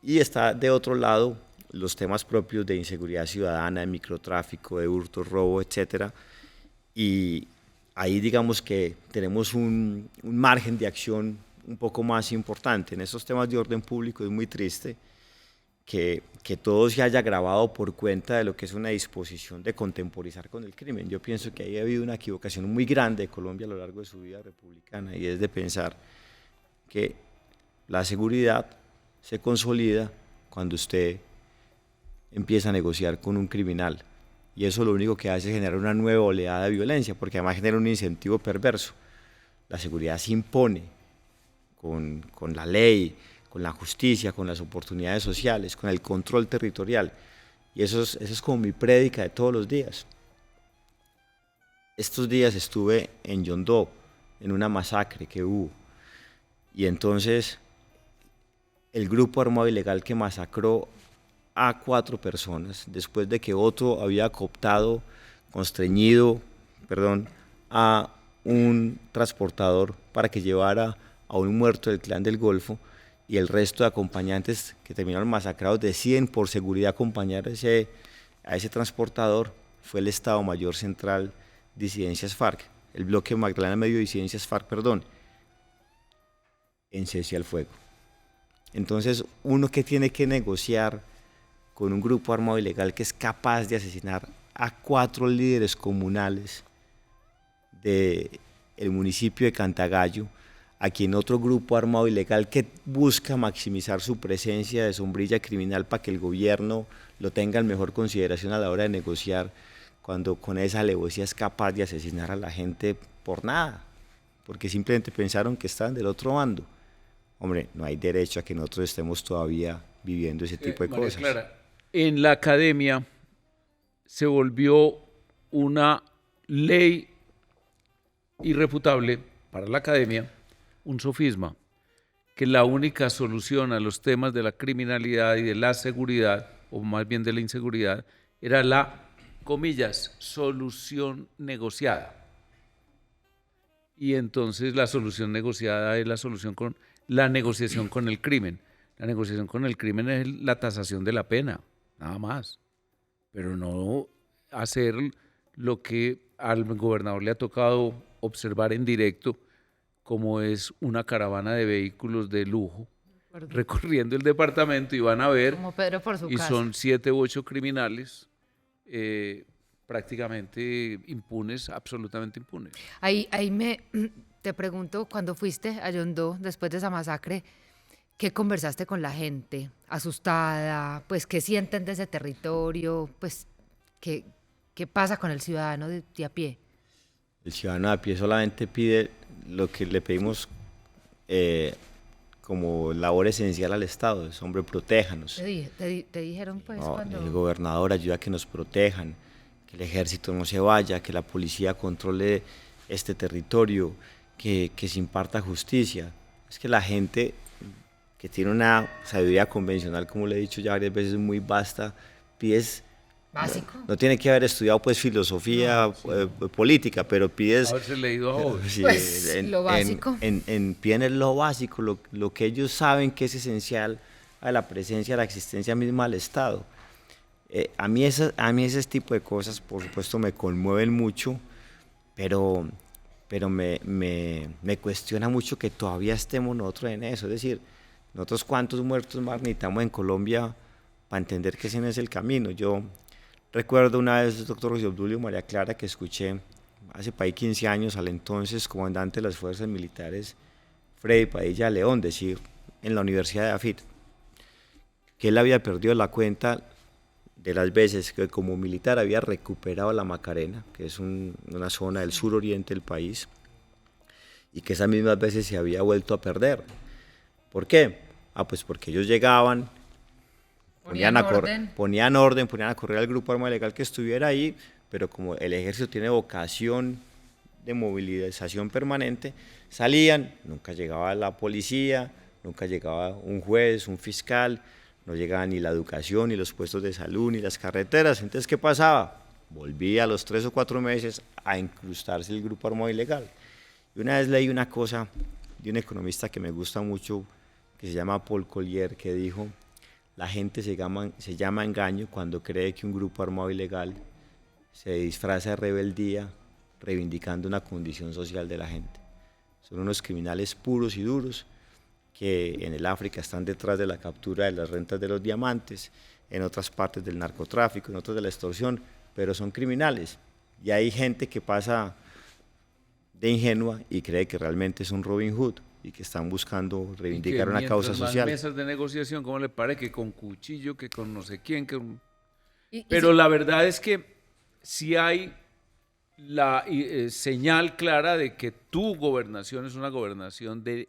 Y está de otro lado los temas propios de inseguridad ciudadana, de microtráfico, de hurto, robo, etcétera. Y ahí digamos que tenemos un margen de acción un poco más importante. En esos temas de orden público es muy triste que todo se haya agravado por cuenta de lo que es una disposición de contemporizar con el crimen. Yo pienso que ahí ha habido una equivocación muy grande de Colombia a lo largo de su vida republicana, y es de pensar que la seguridad se consolida cuando usted empieza a negociar con un criminal, y eso lo único que hace es generar una nueva oleada de violencia, porque además genera un incentivo perverso. La seguridad se impone con la ley, con la justicia, con las oportunidades sociales, con el control territorial, y eso es como mi prédica de todos los días. Estos días estuve en Yondó, en una masacre que hubo, y entonces el grupo armado ilegal que masacró a 4 personas, después de que otro había cooptado, constreñido, a un transportador para que llevara a un muerto del Clan del Golfo, y el resto de acompañantes que terminaron masacrados deciden por seguridad acompañar a ese transportador, fue el Estado Mayor Central Disidencias FARC, el bloque Magdalena Medio Disidencias FARC, en cese al fuego. Entonces, uno que tiene que negociar con un grupo armado ilegal que es capaz de asesinar a 4 líderes comunales del municipio de Cantagallo, a quien otro grupo armado ilegal que busca maximizar su presencia de sombrilla criminal para que el gobierno lo tenga en mejor consideración a la hora de negociar, cuando con esa alevosía es capaz de asesinar a la gente por nada, porque simplemente pensaron que estaban del otro bando. Hombre, no hay derecho a que nosotros estemos todavía viviendo ese tipo de María cosas. Clara, en la academia se volvió una ley irrefutable para la academia, un sofisma, que la única solución a los temas de la criminalidad y de la seguridad, o más bien de la inseguridad, era la, comillas, solución negociada. Y entonces la solución negociada es la negociación con el crimen. La negociación con el crimen es la tasación de la pena, nada más. Pero no hacer lo que al gobernador le ha tocado observar en directo, como es una caravana de vehículos de lujo recorriendo el departamento, y van a ver, Como Pedro por su y casa. son 7 u 8 criminales prácticamente impunes, absolutamente impunes. Ahí te pregunto, cuando fuiste a Yondó después de esa masacre, ¿qué conversaste con la gente? ¿Asustada? Pues, ¿qué sienten de ese territorio? Pues, ¿qué pasa con el ciudadano de a pie? El ciudadano a pie solamente pide lo que le pedimos como labor esencial al Estado, es: hombre, protéjanos. ¿Te dijeron pues No, cuando...? el gobernador ayuda a que nos protejan, que el ejército no se vaya, que la policía controle este territorio, que se imparta justicia. Es que la gente que tiene una sabiduría convencional, como le he dicho ya varias veces, muy vasta, pides... Básico. No tiene que haber estudiado pues filosofía política, pero pides... Haberse leído a Hobbes. Sí, Pues, lo básico. Piden lo básico, lo que ellos saben que es esencial a la presencia, a la existencia misma del Estado. A mí ese tipo de cosas, por supuesto, me conmueven mucho, pero me cuestiona mucho que todavía estemos nosotros en eso. Es decir, nosotros cuántos muertos más necesitamos en Colombia para entender que ese no es el camino. Yo recuerdo una vez, doctor José Obdulio, María Clara, que escuché hace para ahí 15 años al entonces comandante de las fuerzas militares, Freddy Padilla León, decir en la Universidad de AFIT que él había perdido la cuenta de las veces que como militar había recuperado la Macarena, que es una zona del suroriente del país, y que esas mismas veces se había vuelto a perder. ¿Por qué? Pues porque ellos llegaban, ponían orden, ponían a correr al grupo armado ilegal que estuviera ahí, pero como el ejército tiene vocación de movilización permanente, salían, nunca llegaba la policía, nunca llegaba un juez, un fiscal, no llegaba ni la educación, ni los puestos de salud, ni las carreteras. Entonces, ¿qué pasaba? Volvía a los 3 o 4 meses a incrustarse el grupo armado ilegal. Y una vez leí una cosa de un economista que me gusta mucho, que se llama Paul Collier, que dijo: la gente se llama engaño cuando cree que un grupo armado ilegal se disfraza de rebeldía reivindicando una condición social de la gente. Son unos criminales puros y duros que en el África están detrás de la captura de las rentas de los diamantes, en otras partes del narcotráfico, en otras de la extorsión, pero son criminales. Y hay gente que pasa de ingenua y cree que realmente es un Robin Hood y que están buscando reivindicar una causa social. Mesas de negociación, ¿cómo le parece? Que con cuchillo, que con no sé quién. Pero la verdad es que sí hay la señal clara de que tu gobernación es una gobernación de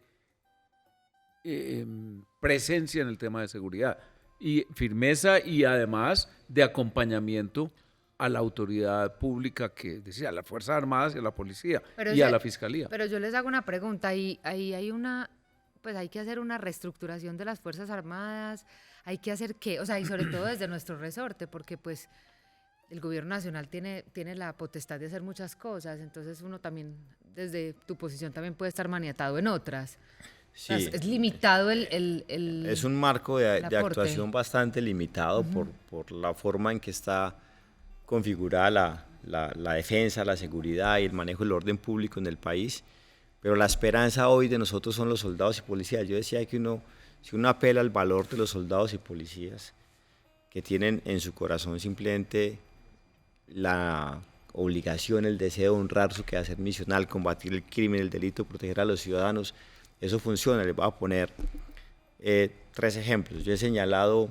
presencia en el tema de seguridad y firmeza, y además de acompañamiento a la autoridad pública, que decía, a las Fuerzas Armadas y a la policía a la Fiscalía. Pero yo les hago una pregunta, ahí hay pues hay que hacer una reestructuración de las Fuerzas Armadas, hay que hacer qué, o sea, y sobre todo desde nuestro resorte, porque pues el gobierno nacional tiene la potestad de hacer muchas cosas, entonces uno también, desde tu posición, también puede estar maniatado en otras. Sí. O sea, es limitado es un marco de actuación bastante limitado por la forma en que está configurada la defensa, la seguridad y el manejo del orden público en el país, pero la esperanza hoy de nosotros son los soldados y policías. Yo decía que si uno apela al valor de los soldados y policías, que tienen en su corazón simplemente la obligación, el deseo de honrar su quehacer misional, combatir el crimen, el delito, proteger a los ciudadanos, eso funciona. Les voy a poner 3 ejemplos. Yo he señalado,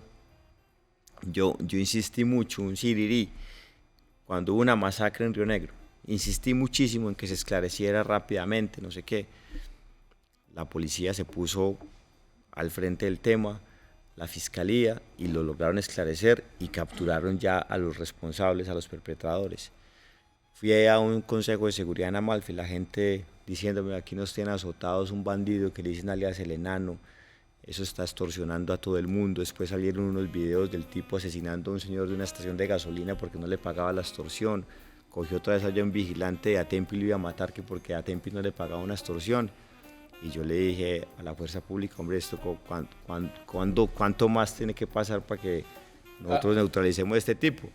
yo insistí mucho, un sirirí, cuando hubo una masacre en Río Negro, insistí muchísimo en que se esclareciera rápidamente, no sé qué. La policía se puso al frente del tema, la fiscalía, y lo lograron esclarecer y capturaron ya a los responsables, a los perpetradores. Fui a un consejo de seguridad en Amalfi, la gente diciéndome: aquí nos tienen azotados un bandido que le dicen alias el enano, eso está extorsionando a todo el mundo. Después salieron unos videos del tipo asesinando a un señor de una estación de gasolina porque no le pagaba la extorsión. Cogió otra vez allá un vigilante de Atempi y lo iba a matar que porque Atempi no le pagaba una extorsión. Y yo le dije a la fuerza pública: hombre, esto ¿cuánto más tiene que pasar para que nosotros neutralicemos a este tipo?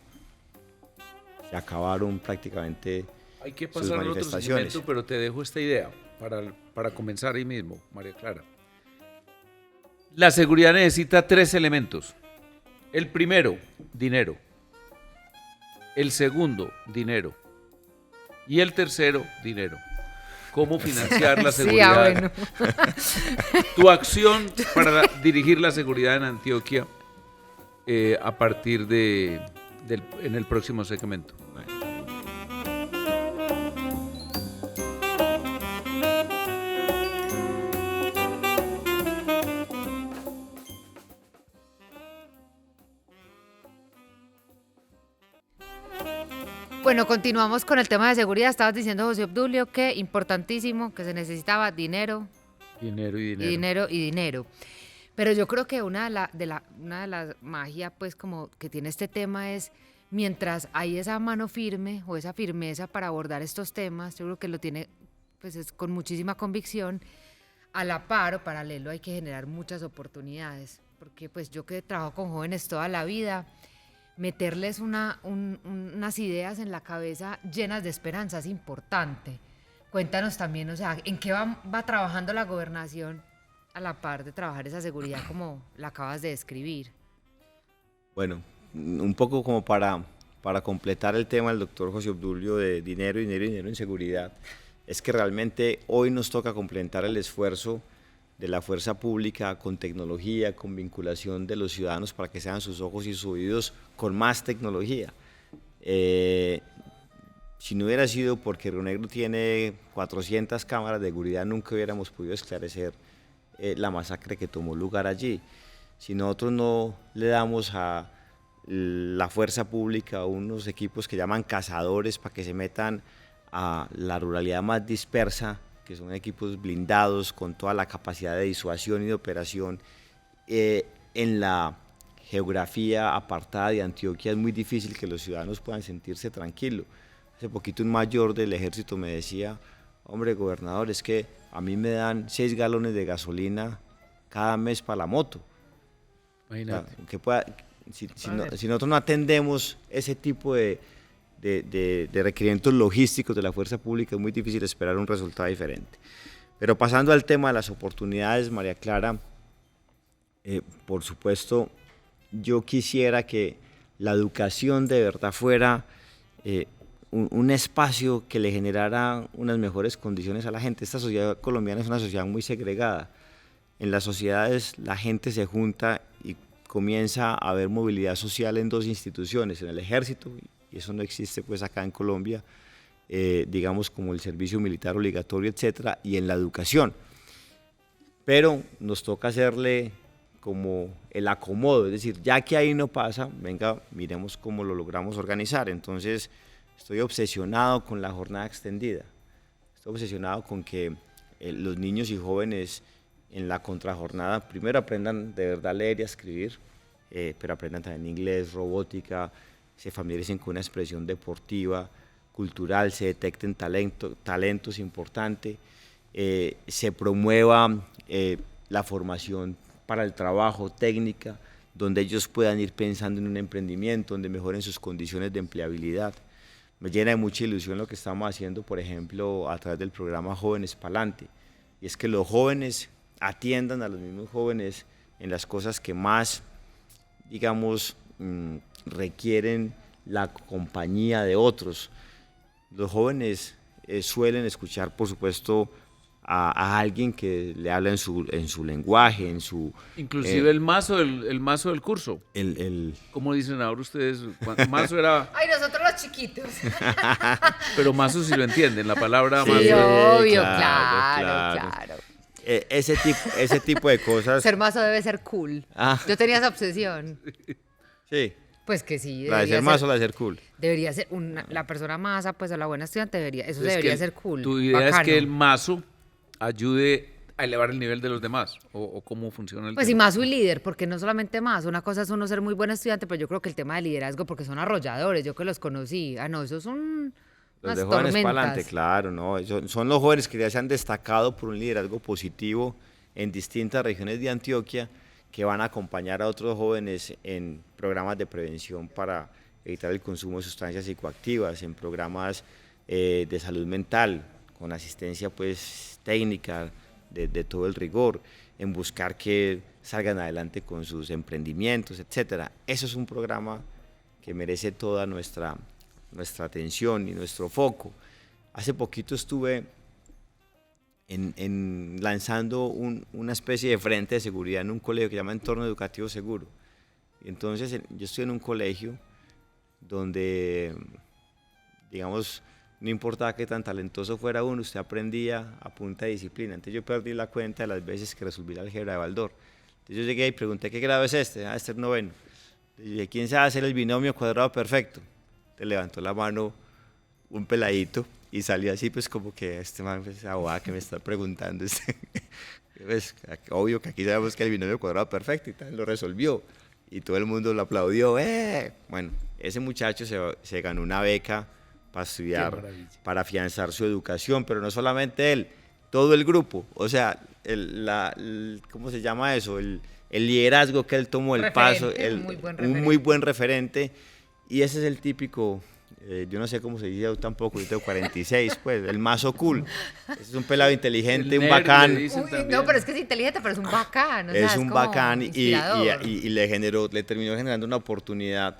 Se acabaron prácticamente hay que sus pasar manifestaciones. Otro segmento, pero te dejo esta idea para comenzar ahí mismo, María Clara. La seguridad necesita 3 elementos. El primero, dinero. El segundo, dinero. Y el tercero, dinero. ¿Cómo financiar la seguridad? Sí, bueno. Tu acción para dirigir la seguridad en Antioquia a partir en el próximo segmento. Bueno, continuamos con el tema de seguridad. Estabas diciendo, José Obdulio, que importantísimo, que se necesitaba dinero. Dinero. Pero yo creo que una de las magias, pues, como que tiene este tema es, mientras hay esa mano firme o esa firmeza para abordar estos temas, yo creo que lo tiene, pues, es con muchísima convicción. A la par o paralelo hay que generar muchas oportunidades, porque pues yo que trabajo con jóvenes toda la vida, meterles unas ideas en la cabeza llenas de esperanza es importante. Cuéntanos también, o sea, ¿en qué va trabajando la gobernación a la par de trabajar esa seguridad como la acabas de describir? Bueno, un poco como para completar el tema del doctor José Obdulio de dinero en seguridad, es que realmente hoy nos toca complementar el esfuerzo de la fuerza pública con tecnología, con vinculación de los ciudadanos para que sean sus ojos y sus oídos con más tecnología. Si no hubiera sido porque Río Negro tiene 400 cámaras de seguridad, nunca hubiéramos podido esclarecer la masacre que tomó lugar allí. Si nosotros no le damos a la fuerza pública unos equipos que llaman cazadores para que se metan a la ruralidad más dispersa, que son equipos blindados con toda la capacidad de disuasión y de operación, en la geografía apartada de Antioquia es muy difícil que los ciudadanos puedan sentirse tranquilos. Hace poquito un mayor del ejército me decía, hombre, gobernador, es que a mí me dan 6 galones de gasolina cada mes para la moto. Imagínate. O sea, si nosotros no atendemos ese tipo de requerimientos logísticos de la fuerza pública, es muy difícil esperar un resultado diferente. Pero pasando al tema de las oportunidades, María Clara, por supuesto, yo quisiera que la educación de verdad fuera un espacio que le generara unas mejores condiciones a la gente. Esta sociedad colombiana es una sociedad muy segregada. En las sociedades la gente se junta y comienza a haber movilidad social en 2 instituciones, en el ejército, y eso no existe pues acá en Colombia, digamos como el servicio militar obligatorio, etcétera, y en la educación. Pero nos toca hacerle como el acomodo, es decir, ya que ahí no pasa, venga, miremos cómo lo logramos organizar. Entonces, estoy obsesionado con la jornada extendida, estoy obsesionado con que los niños y jóvenes en la contrajornada primero aprendan de verdad a leer y a escribir, pero aprendan también inglés, robótica, se familiaricen con una expresión deportiva, cultural, se detecten talentos importantes, se promueva la formación para el trabajo, técnica, donde ellos puedan ir pensando en un emprendimiento, donde mejoren sus condiciones de empleabilidad. Me llena de mucha ilusión lo que estamos haciendo, por ejemplo, a través del programa Jóvenes Palante, y es que los jóvenes atiendan a los mismos jóvenes en las cosas que más, digamos, requieren la compañía de otros. Los jóvenes suelen escuchar, por supuesto, a alguien que le habla en su lenguaje, en su... Inclusive el mazo del curso. ¿Cómo dicen ahora ustedes? Mazo era... Ay, nosotros los chiquitos. Pero mazo sí lo entienden, la palabra Sí, mazo. obvio, claro. Ese tipo de cosas... Ser mazo debe ser cool. Yo tenía esa obsesión. Sí. Pues que sí. La de ser mazo, la de ser cool. Debería ser la persona masa, pues a la buena estudiante debería ser cool. Tu idea bacano. es que el mazo ayude a elevar el nivel de los demás, o cómo funciona el Pues tema. y mazo y líder, porque no solamente más, una cosa es uno ser muy buen estudiante, pero yo creo que el tema de liderazgo, porque son arrolladores, yo que los conocí, no, esos son Los unas de jóvenes tormentas. para adelante, claro, ¿no? Son los jóvenes que ya se han destacado por un liderazgo positivo en distintas regiones de Antioquia, que van a acompañar a otros jóvenes en programas de prevención para evitar el consumo de sustancias psicoactivas, en programas de salud mental, con asistencia pues técnica de todo el rigor, en buscar que salgan adelante con sus emprendimientos, etcétera. Eso es un programa que merece toda nuestra atención y nuestro foco. Hace poquito estuve lanzando una especie de frente de seguridad en un colegio que se llama Entorno Educativo Seguro. Entonces yo estoy en un colegio donde, digamos, no importaba qué tan talentoso fuera uno, usted aprendía a punta de disciplina. Entonces yo perdí la cuenta de las veces que resolví la álgebra de Baldor. Entonces yo llegué y pregunté, ¿qué grado es este? Este es 9º. Entonces dije, ¿quién sabe hacer el binomio cuadrado perfecto? Te levantó la mano un peladito y salió así, pues como que este man, pues, abogada que me está preguntando. Pues, obvio que aquí sabemos que el binomio cuadrado perfecto y tal, lo resolvió. Y todo el mundo lo aplaudió. Bueno, ese muchacho se ganó una beca para estudiar, para afianzar su educación, pero no solamente él, todo el grupo. O sea, ¿cómo se llama eso? El liderazgo que él tomó, el paso, un muy buen referente. Y ese es el típico, yo no sé cómo se dice, yo tampoco, yo tengo 46, pues, el mazo cool. Ese es un pelado inteligente, un bacán. No, pero es que es inteligente, pero es un bacán. O sea, es un bacán y le terminó generando una oportunidad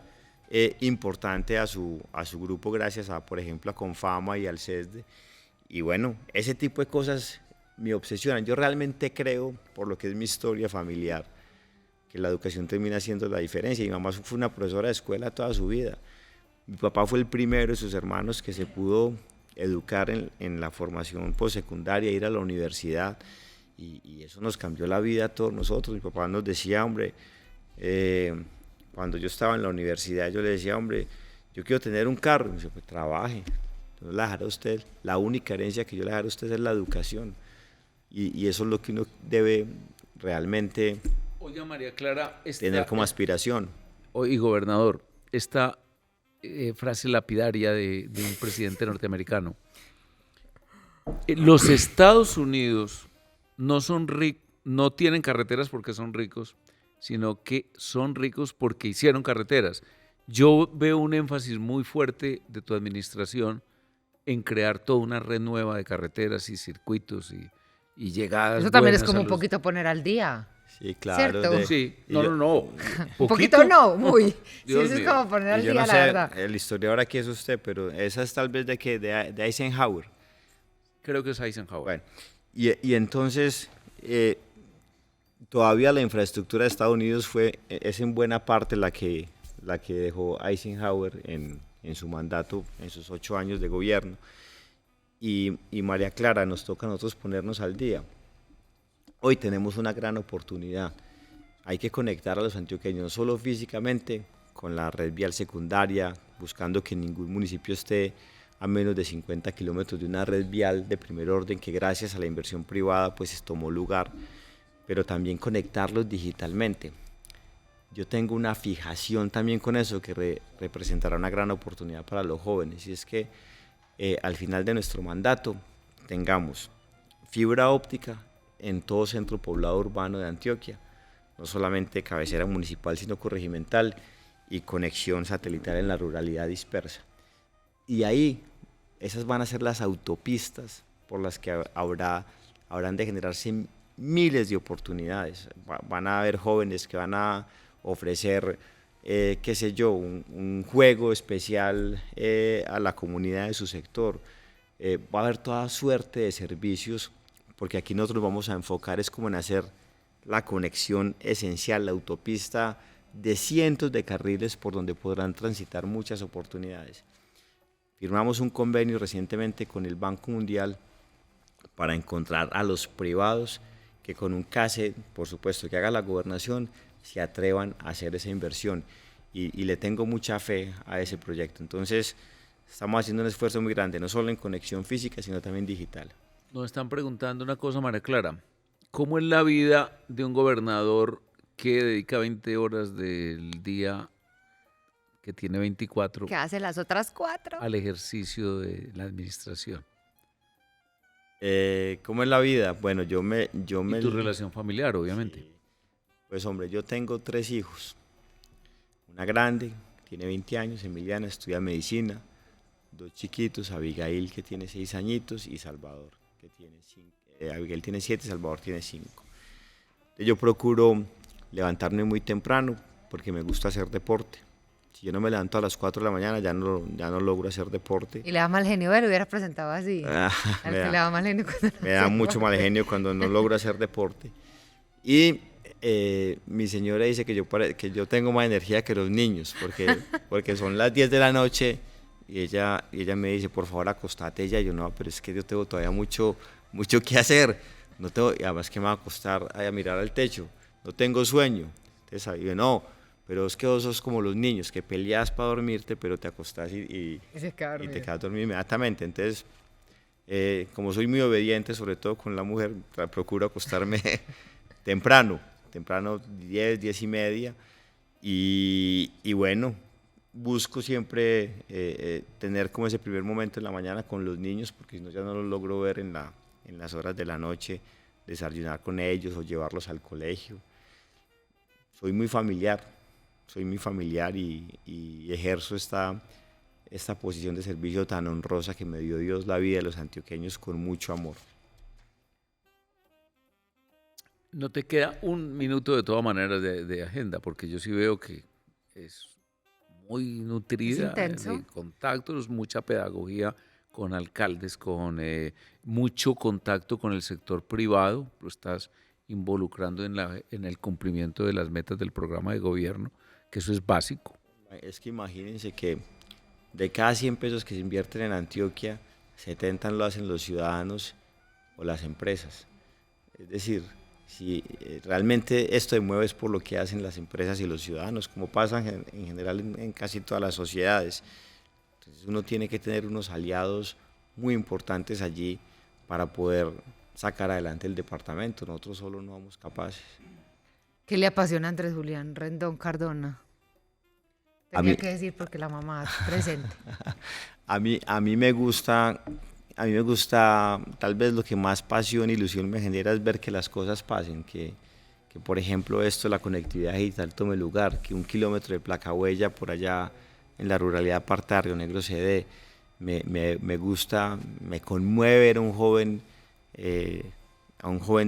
importante a su grupo gracias a, por ejemplo, a Confama y al CESDE. Y bueno, ese tipo de cosas me obsesiona. Yo realmente creo, por lo que es mi historia familiar, que la educación termina siendo la diferencia. Mi mamá fue una profesora de escuela toda su vida. Mi papá fue el primero de sus hermanos que se pudo educar en la formación postsecundaria, ir a la universidad, y eso nos cambió la vida a todos nosotros. Mi papá nos decía, hombre, cuando yo estaba en la universidad, yo le decía, hombre, yo quiero tener un carro. Y me dice, pues trabaje, no la dejará usted. La única herencia que yo le dejaré a usted es la educación. Y eso es lo que uno debe realmente Oiga, María Clara, tener como aspiración. Y gobernador, esta frase lapidaria de un presidente norteamericano. Los Estados Unidos no tienen carreteras porque son ricos, sino que son ricos porque hicieron carreteras. Yo veo un énfasis muy fuerte de tu administración en crear toda una red nueva de carreteras y circuitos y llegadas. Eso también es buenas como a un los... poquito poner al día. Sí, claro. ¿Cierto? Sí, y yo- no. Un poquito no, muy. Sí, Dios eso es mío. como poner al Y yo día, no la sé, verdad. el historiador aquí es usted, pero esa es tal vez de Eisenhower. Creo que es Eisenhower. Bueno, y entonces todavía la infraestructura de Estados Unidos es en buena parte la que dejó Eisenhower en su mandato, en sus 8 años de gobierno. Y María Clara, nos toca a nosotros ponernos al día. Hoy tenemos una gran oportunidad. Hay que conectar a los antioqueños, no solo físicamente, con la red vial secundaria, buscando que ningún municipio esté a menos de 50 kilómetros de una red vial de primer orden que gracias a la inversión privada pues tomó lugar, pero también conectarlos digitalmente. Yo tengo una fijación también con eso que representará una gran oportunidad para los jóvenes, y es que al final de nuestro mandato tengamos fibra óptica en todo centro poblado urbano de Antioquia, no solamente cabecera municipal sino corregimental, y conexión satelital en la ruralidad dispersa. Y ahí esas van a ser las autopistas por las que habrán de generarse miles de oportunidades. Van a haber jóvenes que van a ofrecer, qué sé yo, un juego especial a la comunidad de su sector. Va a haber toda suerte de servicios, porque aquí nosotros vamos a enfocar es como en hacer la conexión esencial, la autopista de cientos de carriles por donde podrán transitar muchas oportunidades. Firmamos un convenio recientemente con el Banco Mundial para encontrar a los privados que con un CASE, por supuesto, que haga la gobernación, se atrevan a hacer esa inversión. Y le tengo mucha fe a ese proyecto. Entonces, estamos haciendo un esfuerzo muy grande, no solo en conexión física, sino también digital. Nos están preguntando una cosa, María Clara. ¿Cómo es la vida de un gobernador que dedica 20 horas del día, que tiene 24, ¿Qué hace las otras 4? al ejercicio de la administración? ¿Cómo es la vida? Bueno, Y tu relación familiar, obviamente. Sí. Pues hombre, yo tengo 3 hijos. Una grande, tiene 20 años, Emiliana, estudia medicina. 2 chiquitos, Abigail, que tiene 6 añitos, y Salvador, que tiene 5. Abigail tiene 7, Salvador tiene 5. Yo procuro levantarme muy temprano porque me gusta hacer deporte. Si yo no me levanto a las 4 de la mañana, ya no logro hacer deporte. Y le da mal genio, lo hubiera presentado así. Al que le da mal genio cuando no Me da hace mucho mal genio cuando no logro hacer deporte. Y mi señora dice que yo tengo más energía que los niños, porque son las 10 de la noche y ella me dice, por favor, acostate. Y yo, no, pero es que yo tengo todavía mucho que hacer. Y además que me va a acostar a mirar al techo. No tengo sueño. Entonces yo, no, pero es que vos sos como los niños, que peleas para dormirte, pero te acostás y se queda te dormido. quedas dormido inmediatamente. Entonces, como soy muy obediente, sobre todo con la mujer, procuro acostarme temprano, 10, 10 y media. Y bueno, busco siempre tener como ese primer momento en la mañana con los niños, porque si no ya no los logro ver en las horas de la noche, desayunar con ellos o llevarlos al colegio. Soy muy familiar y ejerzo esta posición de servicio tan honrosa que me dio Dios la vida de los antioqueños con mucho amor. No te queda un minuto de todas maneras de agenda, porque yo sí veo que es muy nutrida, Es intenso. de contactos, mucha pedagogía con alcaldes, con mucho contacto con el sector privado, lo estás involucrando en el cumplimiento de las metas del programa de gobierno, que eso es básico. Es que imagínense que de cada 100 pesos que se invierten en Antioquia, 70 lo hacen los ciudadanos o las empresas. Es decir, si realmente esto se mueve es por lo que hacen las empresas y los ciudadanos, como pasa en general en casi todas las sociedades. Entonces uno tiene que tener unos aliados muy importantes allí para poder sacar adelante el departamento. Nosotros solo no somos capaces. ¿Qué le apasiona a Andrés Julián Rendón Cardona? Tenía que decir porque la mamá presente. A mí me gusta, tal vez lo que más pasión e ilusión me genera es ver que las cosas pasen, que por ejemplo esto, la conectividad digital tome lugar, que 1 kilómetro de placa huella por allá en la ruralidad aparte de Río Negro se dé. Me gusta, me conmueve ver a un joven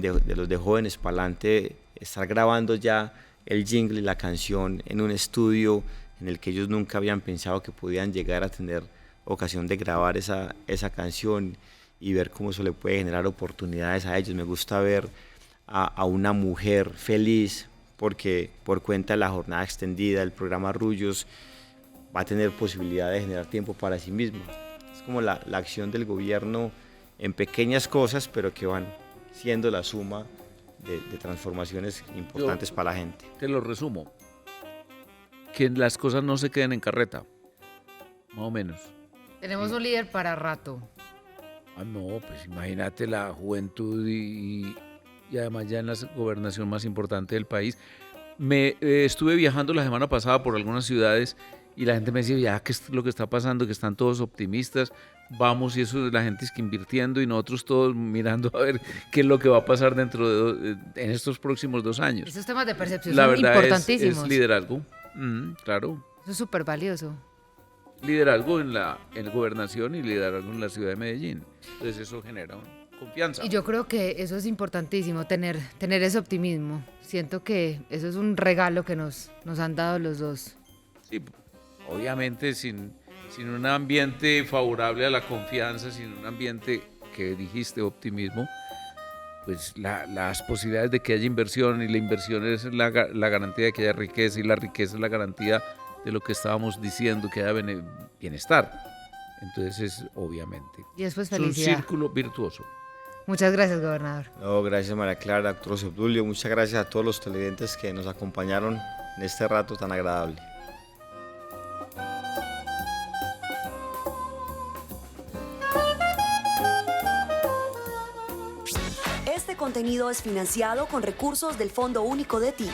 de los de Jóvenes Pa'lante estar grabando ya el jingle y la canción en un estudio en el que ellos nunca habían pensado que podían llegar a tener ocasión de grabar esa canción y ver cómo eso le puede generar oportunidades a ellos. Me gusta ver a una mujer feliz porque por cuenta de la jornada extendida, el programa Rullos, va a tener posibilidad de generar tiempo para sí misma. Es como la acción del gobierno en pequeñas cosas, pero que van siendo la suma de transformaciones importantes para la gente. Te lo resumo. Que las cosas no se queden en carreta, más o menos. Tenemos un líder para rato. No, pues imagínate la juventud y además ya en la gobernación más importante del país. Estuve viajando la semana pasada por algunas ciudades y la gente me decía, ya, ¿qué es lo que está pasando? Que están todos optimistas, vamos, y eso la gente es que invirtiendo y nosotros todos mirando a ver qué es lo que va a pasar en estos próximos 2 años. Esos temas de percepción la son verdad importantísimos. Es liderazgo, claro. Eso es súper valioso. Liderazgo en la gobernación y liderazgo en la ciudad de Medellín. Entonces eso genera confianza. Y yo creo que eso es importantísimo, tener ese optimismo. Siento que eso es un regalo que nos han dado los dos. Sí, obviamente sin un ambiente favorable a la confianza, sin un ambiente que dijiste optimismo, pues las posibilidades de que haya inversión, y la inversión es la garantía de que haya riqueza, y la riqueza es la garantía de lo que estábamos diciendo, que haya bienestar. Entonces, obviamente, y después es felicidad. un círculo virtuoso. Muchas gracias, gobernador. No, gracias María Clara, doctor Obdulio, muchas gracias a todos los televidentes que nos acompañaron en este rato tan agradable. Este contenido es financiado con recursos del Fondo Único de TIC.